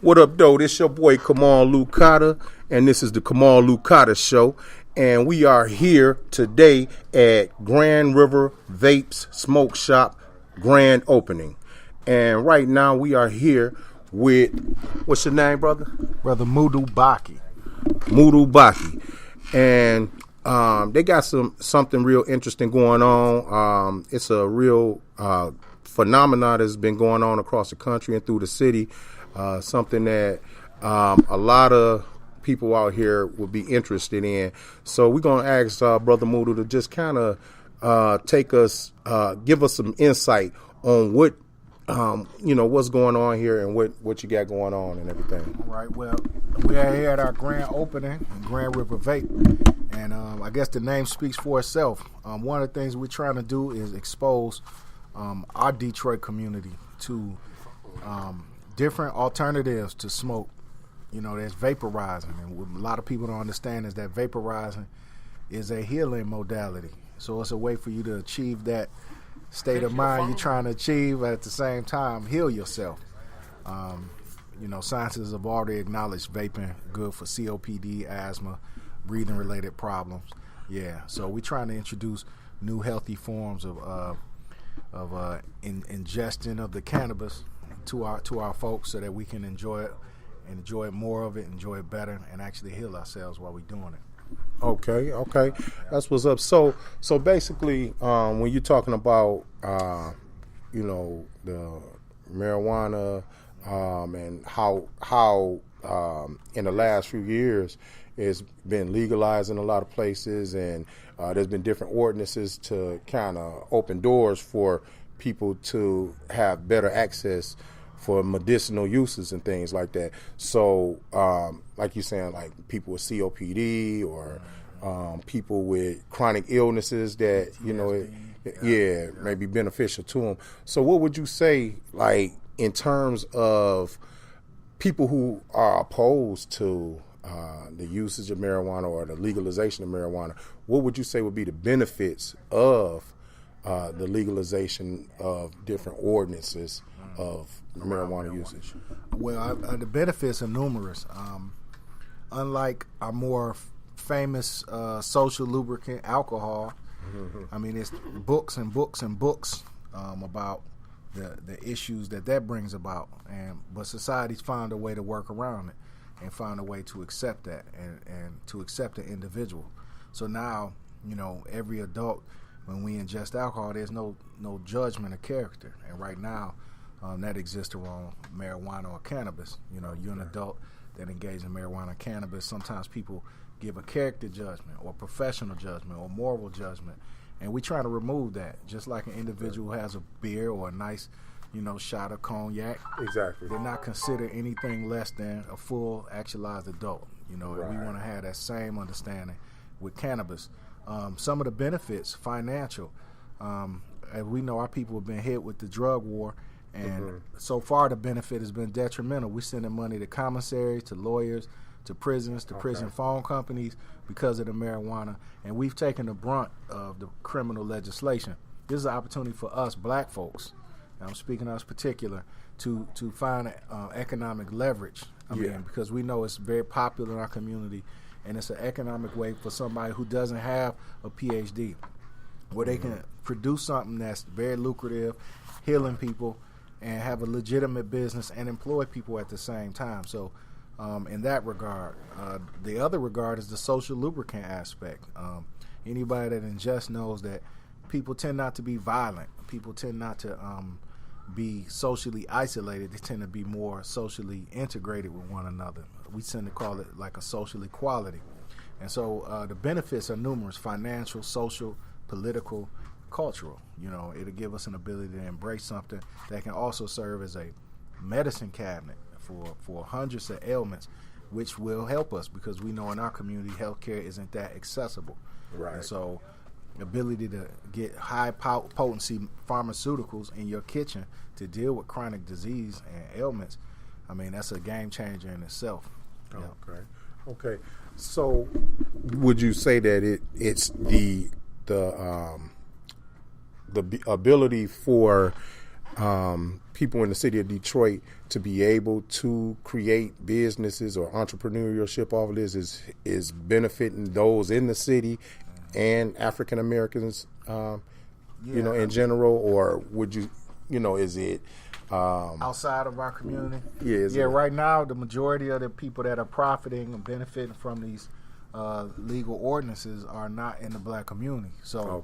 What up, though? This your boy Kamal Lucata, and this is the Kamal Lucata Show. And we are here today at Grand River Vapes Smoke Shop grand opening. And right now we are here with, what's your name, brother? Brother Mudu Baki. Mudu Baki. And they got something real interesting going on. It's a real phenomenon that's been going on across the country and through the city. Something that a lot of people out here would be interested in. So we're going to ask Brother Mudu to just kind of give us some insight on what, what's going on here and what you got going on and everything. All right. Well, we are here at our grand opening in Grand River Vape. And I guess the name speaks for itself. One of the things we're trying to do is expose our Detroit community to different alternatives to smoke. There's vaporizing. And what a lot of people don't understand is that vaporizing is a healing modality. So it's a way for you to achieve that state of mind you're trying to achieve, at the same time heal yourself. Scientists have already acknowledged vaping good for COPD, asthma, breathing related problems. Yeah, so we're trying to introduce new healthy forms of ingestion of the cannabis to our folks, so that we can enjoy more of it, enjoy it better, and actually heal ourselves while we're doing it. Okay, that's what's up. So basically, when you're talking about the marijuana and how in the last few years it's been legalized in a lot of places, and there's been different ordinances to kind of open doors for people to have better access for medicinal uses and things like that. So, like you're saying, like people with COPD or people with chronic illnesses that, may be beneficial to them. So what would you say, like, in terms of people who are opposed to the usage of marijuana or the legalization of marijuana, what would you say would be the benefits of the legalization of different ordinances of marijuana usage? Well, the benefits are numerous. Unlike our more famous social lubricant, alcohol, I mean, it's books and books and books about the issues that brings about, but society's found a way to work around it and found a way to accept that and to accept the individual. So now, every adult, when we ingest alcohol, there's no judgment of character, and right now that exists around marijuana or cannabis. You're an adult that engages in marijuana or cannabis. Sometimes people give a character judgment or professional judgment or moral judgment, and we try to remove that. Just like an individual who has a beer or a nice, shot of cognac. Exactly. They're not considered anything less than a full actualized adult. Right. And we want to have that same understanding with cannabis. Some of the benefits, financial. As we know, our people have been hit with the drug war, and so far the benefit has been detrimental. We're sending money to commissaries, to lawyers, to prisons, to prison phone companies because of the marijuana, and we've taken the brunt of the criminal legislation. This is an opportunity for us black folks, and I'm speaking of us particular, to find economic leverage. I mean, because we know it's very popular in our community, and it's an economic way for somebody who doesn't have a PhD, where they can produce something that's very lucrative, healing people, and have a legitimate business and employ people at the same time. So in that regard, the other regard is the social lubricant aspect. Anybody that ingests knows that people tend not to be violent. People tend not to be socially isolated. They tend to be more socially integrated with one another. We tend to call it like a social equality. And so the benefits are numerous: financial, social, political, cultural. It'll give us an ability to embrace something that can also serve as a medicine cabinet for hundreds of ailments, which will help us, because we know in our community healthcare isn't that accessible. Right. And so ability to get high potency pharmaceuticals in your kitchen to deal with chronic disease and ailments, I mean, that's a game changer in itself. Okay. So would you say that it's the ability for people in the city of Detroit to be able to create businesses or entrepreneurship off of this is benefiting those in the city and African Americans, in general, or would you, is it outside of our community? Yeah. Right now, the majority of the people that are profiting and benefiting from these legal ordinances are not in the black community. So,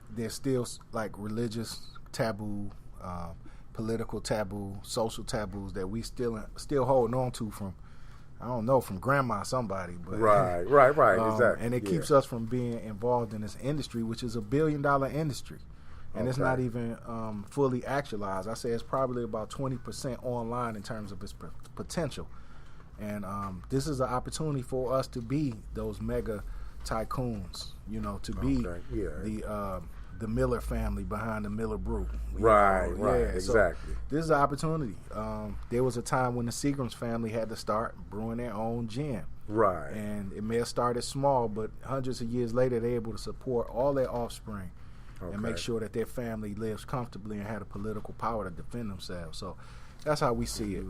there's still like religious taboo, political taboo, social taboos that we still holding on to from, I don't know, from grandma somebody. But right, exactly. And it keeps us from being involved in this industry, which is $1 billion industry. And it's not even fully actualized. I say it's probably about 20% online in terms of its potential. And this is an opportunity for us to be those mega tycoons, to be the Miller family behind the Miller Brew. Right, exactly. So this is an opportunity. There was a time when the Seagram's family had to start brewing their own gin. Right. And it may have started small, but hundreds of years later, they're able to support all their offspring and make sure that their family lives comfortably and had a political power to defend themselves. So that's how we see it.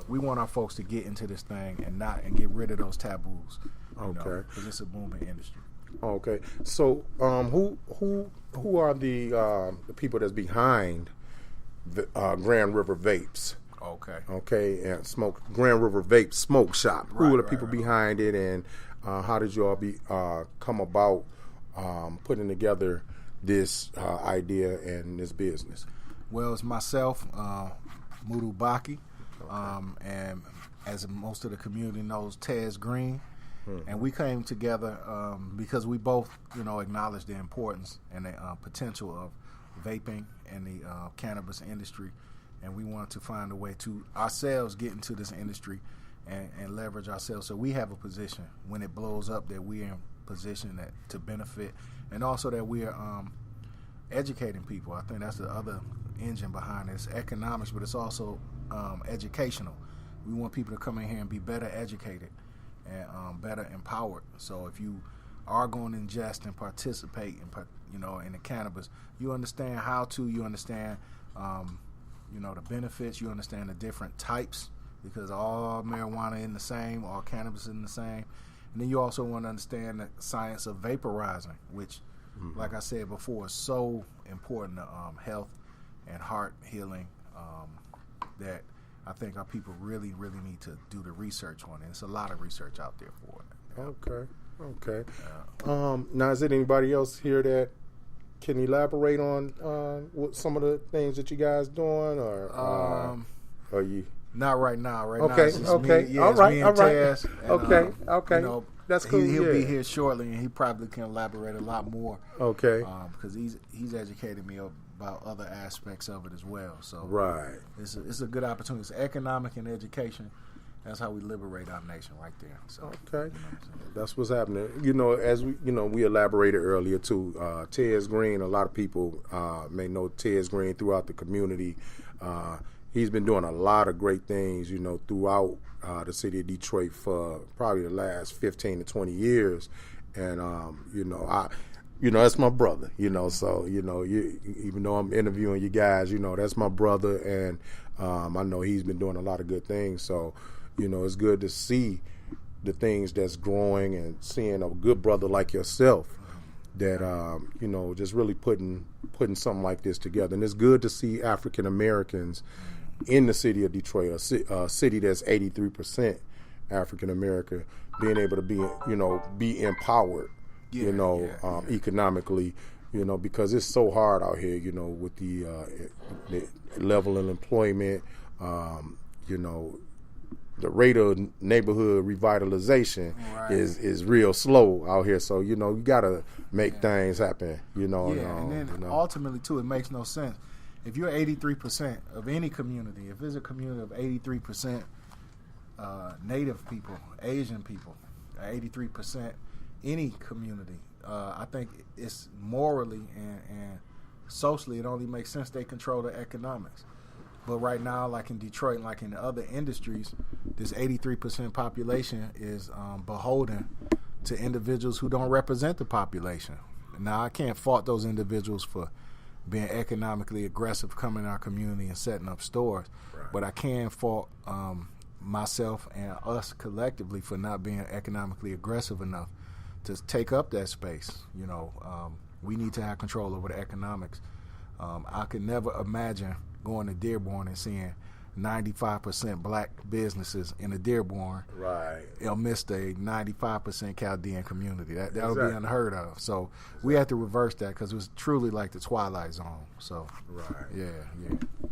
We want our folks to get into this thing and get rid of those taboos. Because it's a booming industry. Okay, so who are the people that's behind the Grand River Vapes? Okay, and Grand River Vape Smoke Shop. Who are the people behind it, and how did you all come about putting together this idea and this business? Well, it's myself, Mudu Baki, and as most of the community knows, Tez Green. And we came together because we both, acknowledge the importance and the potential of vaping and the cannabis industry. And we wanted to find a way to ourselves get into this industry and leverage ourselves. So we have a position when it blows up that we're in position to benefit, and also that we are educating people. I think that's the other engine behind it. It's economics, but it's also educational. We want people to come in here and be better educated and better empowered. So if you are going to ingest and participate in the cannabis, you understand how to, you understand the benefits, you understand the different types, because all marijuana in the same, all cannabis in the same. And then you also want to understand the science of vaporizing, which, like I said before, is so important to health and heart healing that I think our people really, really need to do the research on it. There's a lot of research out there for it. Okay. Now, is there anybody else here that can elaborate on what some of the things that you guys doing, or are you? Not right now. Right now, it's just me. Yeah, all right. Tez, and, okay. That's cool. He'll be here shortly, and he probably can elaborate a lot more. Okay. Because he's educated me about other aspects of it as well. So it's a good opportunity. It's economic and education. That's how we liberate our nation, right there. So that's what's happening. As we elaborated earlier too. Tez Green. A lot of people may know Tez Green throughout the community. He's been doing a lot of great things, throughout the city of Detroit for probably the last 15 to 20 years, and that's my brother, so, even though I'm interviewing you guys, that's my brother, and I know he's been doing a lot of good things, so, it's good to see the things that's growing and seeing a good brother like yourself that, just really putting something like this together. And it's good to see African Americans in the city of Detroit, a city that's 83% African American, being able to be empowered, economically, because it's so hard out here, with the level of employment, the rate of neighborhood revitalization is real slow out here. So, you got to make things happen, and then ultimately, too, it makes no sense. If you're 83% of any community, if there's a community of 83% Native people, Asian people, 83% any community, I think it's morally and socially, it only makes sense they control the economics. But right now, like in Detroit, and like in the other industries, this 83% population is beholden to individuals who don't represent the population. Now, I can't fault those individuals for being economically aggressive, coming in our community and setting up stores. Right. But I can fault myself and us collectively for not being economically aggressive enough to take up that space. We need to have control over the economics. I could never imagine going to Dearborn and seeing 95% black businesses in a Dearborn, right, amidst a 95% Chaldean community. That would be unheard of. So we have to reverse that, because it was truly like the Twilight Zone. So right, yeah.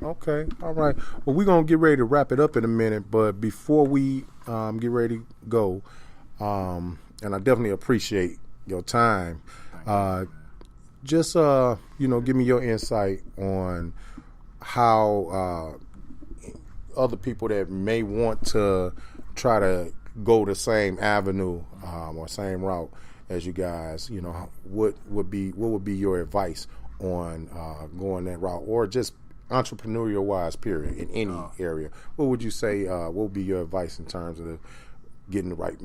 Okay, all right. Well, we're gonna get ready to wrap it up in a minute, but before we get ready to go, and I definitely appreciate your time. Just give me your insight on how other people that may want to try to go the same avenue or same route as you guys, what would be your advice on going that route, or just entrepreneurial wise, period, in any area? What would you say? What would be your advice in terms of getting the right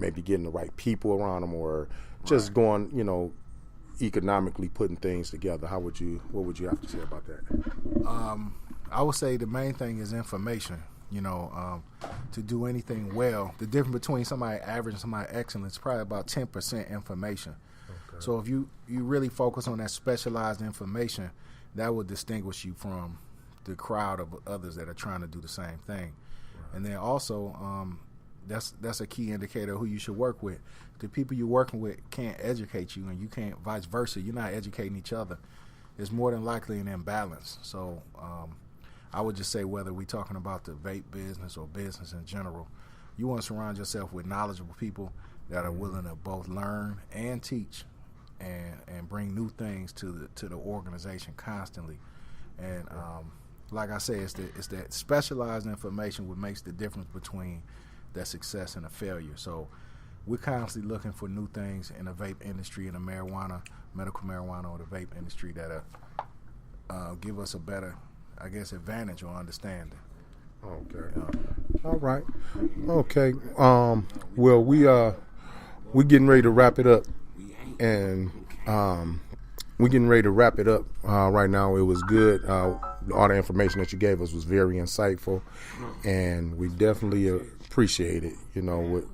people around them, or just going, economically putting things together? What would you have to say about that? I would say the main thing is information. To do anything well, the difference between somebody average and somebody excellent is probably about 10% information. Okay. So if you really focus on that specialized information, that will distinguish you from the crowd of others that are trying to do the same thing. Right. And then also, that's a key indicator of who you should work with. The people you're working with can't educate you, and you can't, vice versa. You're not educating each other. It's more than likely an imbalance. So I would just say, whether we're talking about the vape business or business in general, you want to surround yourself with knowledgeable people that are willing to both learn and teach and bring new things to the organization constantly. And like I say, it's that specialized information what makes the difference between that success and a failure. So we're constantly looking for new things in the vape industry, in the medical marijuana or the vape industry that give us a better, I guess, advantage or understanding. Okay. All right. Okay. Well, we're getting ready to wrap it up, and we're getting ready to wrap it up right now. It was good. All the information that you gave us was very insightful, and we definitely appreciate it.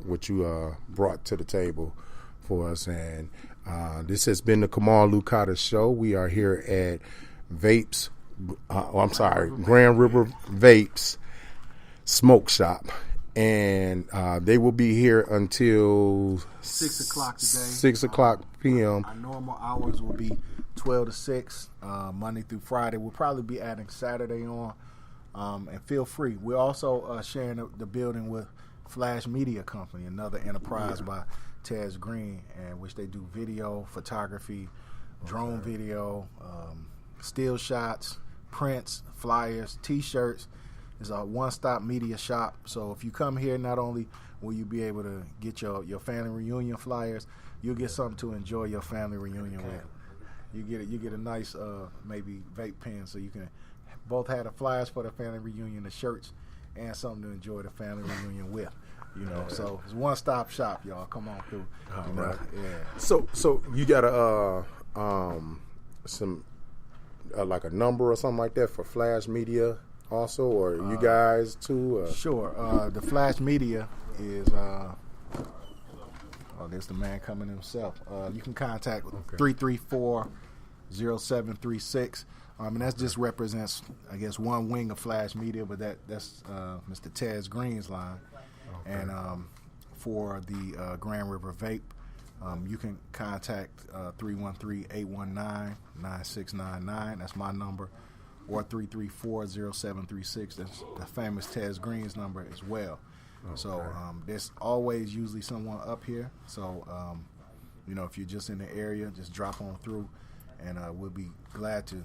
What you brought to the table for us. And this has been the Kamal Lucada Show. We are here at Grand River Vapes Smoke Shop, and they will be here until 6 o'clock today. 6 o'clock p.m. Our normal hours will be 12 to 6, Monday through Friday. We'll probably be adding Saturday on, and feel free. We're also sharing the building with Flash Media Company, another enterprise by Tez Green, in which they do video, photography, drone video, still shots, prints, flyers, T-shirts. It's a one-stop media shop. So if you come here, not only will you be able to get your family reunion flyers, you'll get something to enjoy your family reunion with. You get a nice maybe vape pen, so you can both have the flyers for the family reunion, the shirts, and something to enjoy the family reunion with. So it's one-stop shop, y'all. Come on through. Right. Yeah. So you got some like a number or something like that for Flash Media also, or you guys too? Sure. The Flash Media is there's the man coming himself. You can contact 334-0736. And that just represents, I guess, one wing of Flash Media, but that's Mr. Tez Green's line. Okay. And for the Grand River Vape, you can contact 313-819-9699. That's my number. Or 334-0736. That's the famous Tez Green's number as well. Okay. So there's always usually someone up here. So, if you're just in the area, just drop on through, and we'll be glad to,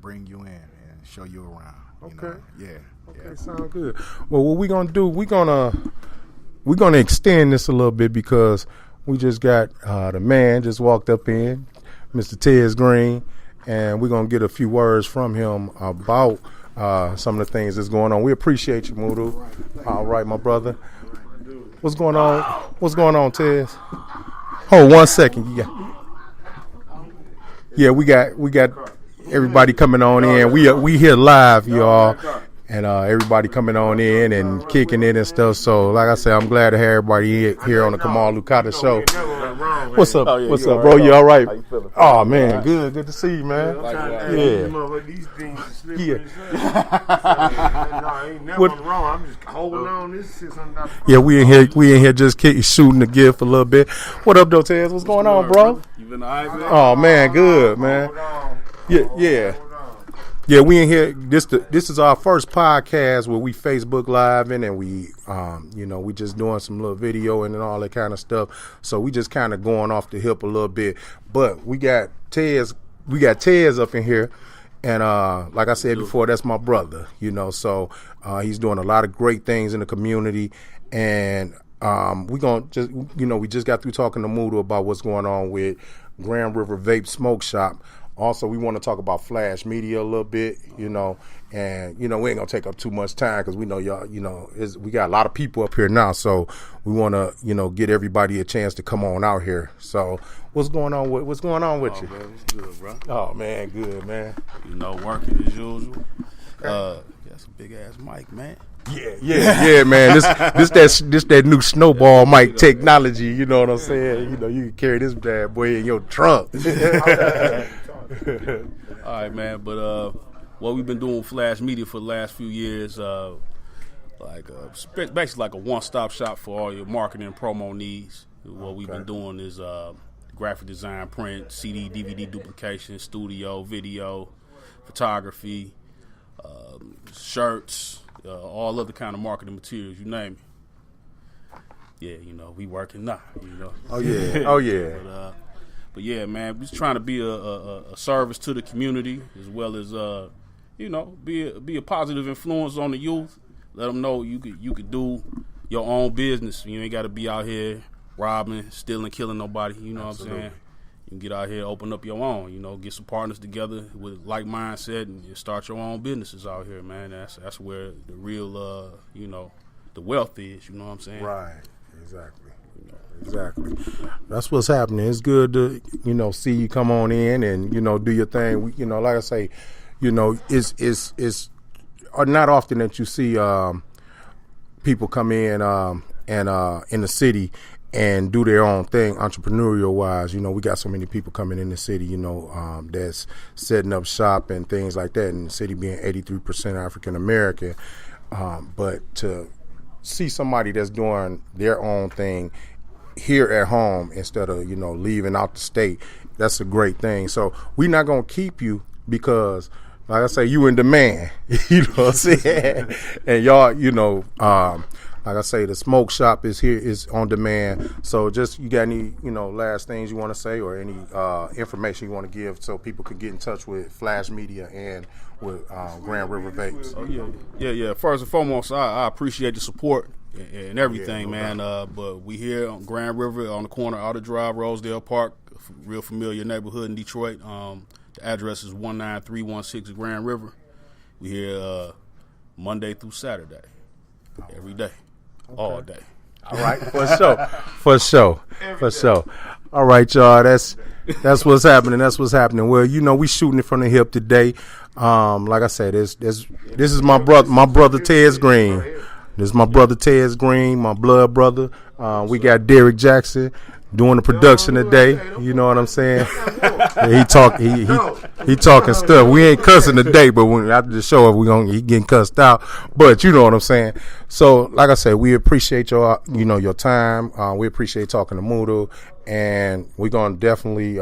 bring you in and show you around. Okay. Yeah. Sound good. Well, what we're gonna do, we're gonna extend this a little bit, because we just got the man just walked up in, Mr. Tez Green, and we're gonna get a few words from him about some of the things that's going on. We appreciate you, Mudu. All right, my brother. What's going on? What's going on, Tez? Hold 1 second. Yeah, we got everybody coming on in. We here live, y'all. And everybody coming on in and kicking it and stuff. So, like I said, I'm glad to have everybody here on the Kamal Lucata show. What's up? What's up, bro? You all right? How you feeling? Oh, man, good to see you, man. These things Yeah. I ain't never wrong. I'm just holding on this $600. Yeah, we in here just shooting the gift a little bit. What up, though, Tez? What's going on, bro? You been all right, man? Oh, man, good, man. Yeah. Yeah, we in here. This is our first podcast where we Facebook Live and we, we just doing some little video and all that kind of stuff. So we just kind of going off the hip a little bit. But we got Tez up in here, and like I said before, that's my brother. So he's doing a lot of great things in the community, and we gonna just we just got through talking to Muda about what's going on with Grand River Vape Smoke Shop. Also, we want to talk about Flash Media a little bit, and, we ain't going to take up too much time because we know y'all, we got a lot of people up here now. So we want to, get everybody a chance to come on out here. So what's going on with you? Man, what's good, bro? Oh, man, good, man. Working as usual. That's a big-ass mic, man. Yeah, man. This that new snowball mic technology, you know what I'm saying? You can carry this bad boy in your trunk. All right, man. But what we've been doing with Flash Media for the last few years, basically like a one-stop shop for all your marketing and promo needs. What we've been doing is graphic design, print, CD, DVD duplication, studio, video, photography, shirts, all other kind of marketing materials, you name it. Yeah, we working now. Oh yeah. But yeah, man, we're just trying to be a service to the community as well as be a positive influence on the youth. Let them know you could do your own business. You ain't got to be out here robbing, stealing, killing nobody. You know Absolutely. What I'm saying? You can get out here, open up your own. Get some partners together with like mindset and start your own businesses out here, man. That's where the real the wealth is. You know what I'm saying? Right. Exactly. That's what's happening. It's good to, see you come on in and, do your thing. Like I say, it's not often that you see people come in and in the city and do their own thing entrepreneurial wise. We got so many people coming in the city, that's setting up shop and things like that, and the city being 83% African American. But to see somebody that's doing their own thing here at home instead of leaving out the state, that's a great thing. So we're not gonna keep you because, like I say, you in demand. You know what I'm saying? And y'all, like I say, the smoke shop is on demand. So just, you got any last things you want to say or any information you want to give so people can get in touch with Flash Media and with Grand River Vapes? Oh yeah. First and foremost, I appreciate the support and everything, man. But we here on Grand River on the corner of Outer Drive, Rosedale Park, real familiar neighborhood in Detroit. The address is 19316 Grand River. We here Monday through Saturday, every day, all day. All right, for sure. All right, y'all. That's what's happening. Well, we shooting it from the hip today. Like I said, this is my brother Tez Green. This is my brother Tez Green, my blood brother. We got Derek Jackson doing the production today. You know what I'm saying? He talking stuff. We ain't cussing today, but after the show, he getting cussed out. But you know what I'm saying. So, like I said, we appreciate your time. We appreciate talking to Muda, and we're gonna definitely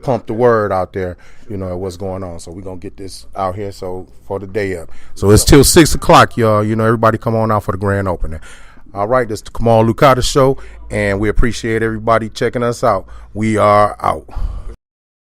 pump the word out there, what's going on. So we're going to get this out here for the day up. So it's till 6 o'clock, y'all. Everybody come on out for the grand opening. All right, this is the Kamal Lucata Show, and we appreciate everybody checking us out. We are out.